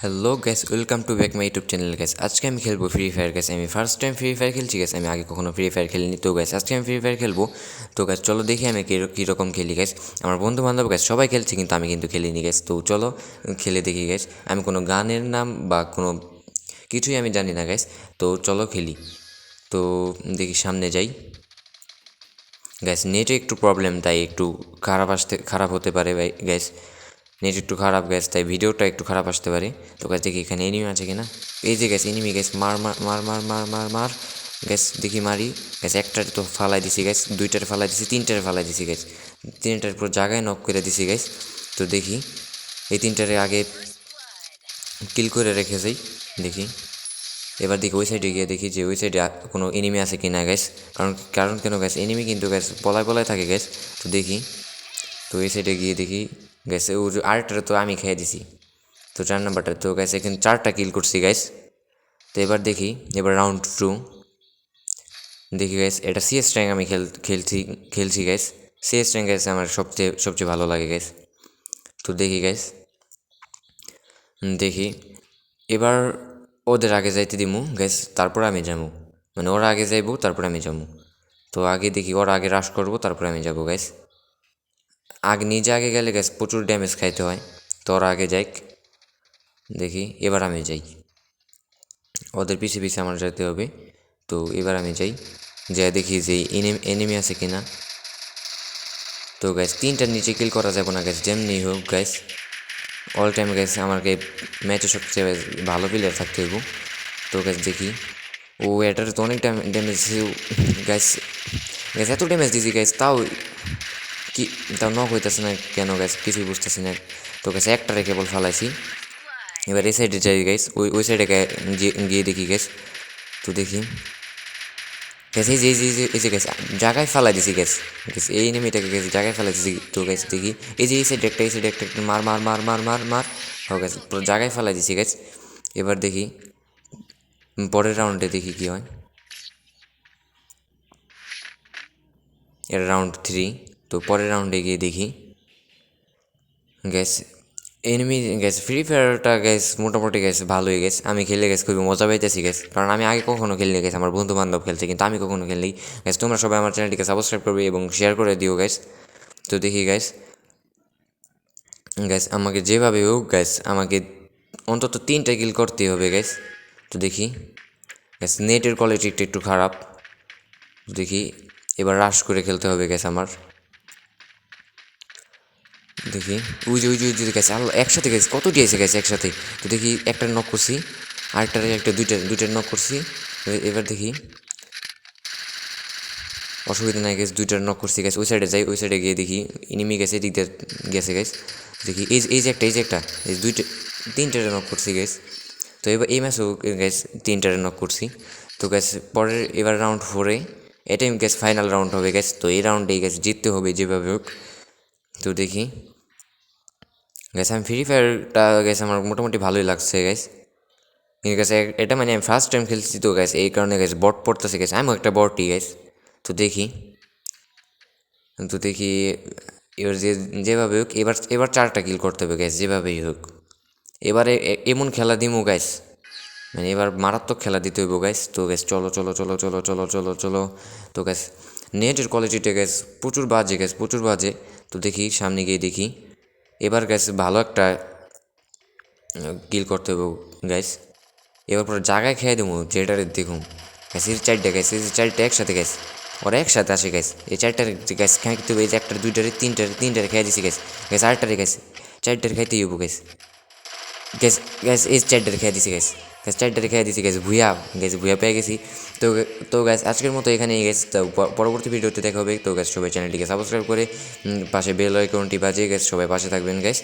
Hello gas, welcome to back my YouTube channel gas. আজকে আমি খেলবো ফ্রি ফায়ার গ্যাস। আমি ফার্স্ট টাইম ফ্রি ফায়ার খেলছি gas. আমি আগে কখনো ফ্রি ফায়ার খেলিনি। তো গ্যাস আজকে আমি ফ্রি ফায়ার খেলবো। তো গ্যাস চলো দেখি আমি কীরকম খেলি গ্যাস। আমার বন্ধু বান্ধব গ্যাস সবাই খেলছে, কিন্তু আমি কিন্তু খেলিনি গ্যাস। তো চলো খেলে দেখি গ্যাস। আমি কোনো গানের নাম বা কোনো কিছুই আমি জানি না গ্যাস। তো চলো খেলি। তো দেখি সামনে যাই গ্যাস। নেটে একটু প্রবলেম, তাই একটু খারাপ হতে পারে গ্যাস। নেট একটু খারাপ গ্যাস, তাই ভিডিওটা একটু খারাপ আসতে পারে। তো গ্যাস দেখি এখানে এনিমি আছে কিনা। এই যে গ্যাস এনিমি গ্যাস, মার মার মার মার মার মার মার গ্যাস। দেখি মারি গ্যাস। একটার তো ফালাই দিছি গ্যাস, দুইটার ফালাই দিছি, তিনটার ফালাই দিছি গ্যাস। তিনটার পুরো জায়গায় নক করে দিছি গ্যাস। তো দেখি এই তিনটারে আগে কিল করে রেখে যাই। দেখি এবার দেখি ওই সাইডে গিয়ে দেখি যে ওই সাইডে কোনো এনিমি আছে কিনা গ্যাস। কারণ কেন গ্যাস, এনিমি কিন্তু গ্যাস পলায় থাকে গ্যাস। তো দেখি, তো এই সাইডে গিয়ে দেখি গ্যাস ওর আরেকটা তো আমি খেয়ে দিছি। তো 4 নাম্বারটা তো গ্যাস এখানে 4টা কিল করছি গ্যাস। তো এবার দেখি, এবার রাউন্ড 2 দেখি গ্যাস। এটা সিএস র্যাঙ্ক আমি খেলছি গ্যাস। সিএস র্যাঙ্ক গ্যাস আমার সবচেয়ে ভালো লাগে গ্যাস। তো দেখি গ্যাস, দেখি এবার ওদের আগে যাইতে দিমু গ্যাস, তারপর আমি যাবো। মানে ওরা আগে যাইবো, তারপর আমি যাবো। তো আগে দেখি ওরা আগে রাশ করবো, তারপর আমি যাবো গ্যাস। নিজে আগে গেলে গ্যাস প্রচুর ড্যামেজ খাইতে হয়। তো ওরা আগে যাইক, দেখি এবার আমি যাই। ওদের পিছে পিছে আমার যেতে হবে। তো এবার আমি যাই, যাই দেখি যে এনিমি আছে কিনা। তো গ্যাস 3টার নিচে কিল করা যাবে না গ্যাস, যেমনি হোক গ্যাস। অল টাইম গ্যাস আমাকে ম্যাচে সবচেয়ে ভালো প্লেয়ার থাকতে হইব। তো গ্যাস দেখি ও এটার তো অনেক ড্যামেজ গ্যাস। গ্যাস এত ড্যামেজ দিছি গ্যাস, কি তাও নক হইতেছে না কেন গ্যাস, কিছুই বুঝতেছি না। তো গ্যাস একটা রেখে বল ফালাইছি। এবার এই সাইডে যাই গ্যাস, ওই সাইডে গিয়ে দেখি গ্যাস। তো দেখি গ্যাস এই যে গ্যাস জায়গায় ফালাই দিছি গ্যাস। গ্যাস এই নেমিটাকে গ্যাস জায়গায় ফালাই দিছি। তো গ্যাস দেখি এই যে এই সাইডে একটা মার মার মার মার মার মার হো গ্যাস, পুরো জায়গায় ফালাই দিছি গ্যাস। এবার দেখি পরের রাউন্ডে দেখি কি হয়। এটা রাউন্ড 3। তো পরের রাউন্ডে গিয়ে দেখি গ্যাস এনিমি গ্যাস। ফ্রি ফায়ারটা গ্যাস মোটামুটি গ্যাস ভালোই গ্যাস। আমি খেলে গ্যাস খুবই মজা পাইতেছি গ্যাস, কারণ আমি আগে কখনো খেলিনি গ্যাস। আমার বন্ধু বান্ধব খেলছে, কিন্তু আমি কখনো খেলিনি গ্যাস। তোমরা সবাই আমার চ্যানেলটিকে সাবস্ক্রাইব করবে এবং শেয়ার করে দিও গ্যাস। তো দেখি গ্যাস, আমাকে যেভাবে হোক গ্যাস, আমাকে অন্তত 3টা কিল করতেই হবে গ্যাস। তো দেখি গ্যাস নেটের কোয়ালিটিটা একটু খারাপ। দেখি এবার রাশ করে খেলতে হবে গ্যাস আমার। দেখি ওই যে গেছে আলো একসাথে গেছে, কত দিয়েছে গেছে একসাথে। তো দেখি একটা নক করছি, আরেকটারে একটা দুইটার নক করছি। এবার দেখি অসুবিধা নাই গেছে, দুইটার নক করছি গেছে। ওই সাইডে যাই, ওই সাইডে গিয়ে দেখি এনিমি গেছে, এদিক দিয়ে গেছে গেছে। দেখি এই যে একটা এই তিনটারে নক করছি গেছে। তো এবার এই ম্যাচও গ্যাস 3টারে নক করছি। তো গ্যাস পরের এবার রাউন্ড 4-এ এটাই গ্যাস ফাইনাল রাউন্ড হবে গ্যাস। তো এই রাউন্ডেই গ্যাস জিততে হবে যেভাবে হোক। তো দেখি গ্যাস আমি ফ্রি ফায়ারটা গ্যাস আমার মোটামুটি ভালোই লাগছে গ্যাস। ঠিক আছে, এটা মানে আমি ফার্স্ট টাইম খেলছি তো গ্যাস, এই কারণে গ্যাস বট পড়তেছে গ্যাস। আমিও একটা বটই গ্যাস। তো দেখি, এবার যেভাবে হোক এবার 4টা কিল করতে হবে গ্যাস, যেভাবেই হোক। এবারে এমন খেলা দিমু গ্যাস, মানে এবার মারাত্মক খেলা দিতে হইব গ্যাস। তো গ্যাস চলো চলো চলো চলো চলো চলো চলো। তো গ্যাস নেটের কোয়ালিটিটা গ্যাস প্রচুর বাজে গ্যাস, প্রচুর বাজে। তো দেখি সামনে গিয়ে দেখি এবার গ্যাস ভালো একটা কিল করতে হবে গ্যাস। এবার পরে জায়গায় খেয়ে দেবো যেটারে দেখুন গ্যাস। এই 4টা গ্যাস, এই 4টা একসাথে গ্যাস, ওরা একসাথে আসে গ্যাস। এই 4টার গ্যাস খাইতে হবে, এই যে একটা দুইটারে তিনটারে খেয়ে দিছি গ্যাস। গ্যাস আরেকটারে গ্যাস 4টারে খাইতে হইব গ্যাস। গ্যাস গ্যাস এই 4টারে খেয়ে দিছি গ্যাস। গ্যাস 4টারে খেয়ে দিছি গ্যাস, ভুয়া পেয়ে গেছি। তো তো গ্যাস আজকের মতো এখানেই গ্যাস। তো পরবর্তী ভিডিওতে দেখা হবে। তো গ্যাস সবাই চ্যানেলটিকে সাবস্ক্রাইব করে পাশে বেল আইকনটি বাজিয়ে গ্যাস সবাই পাশে থাকবেন গ্যাস।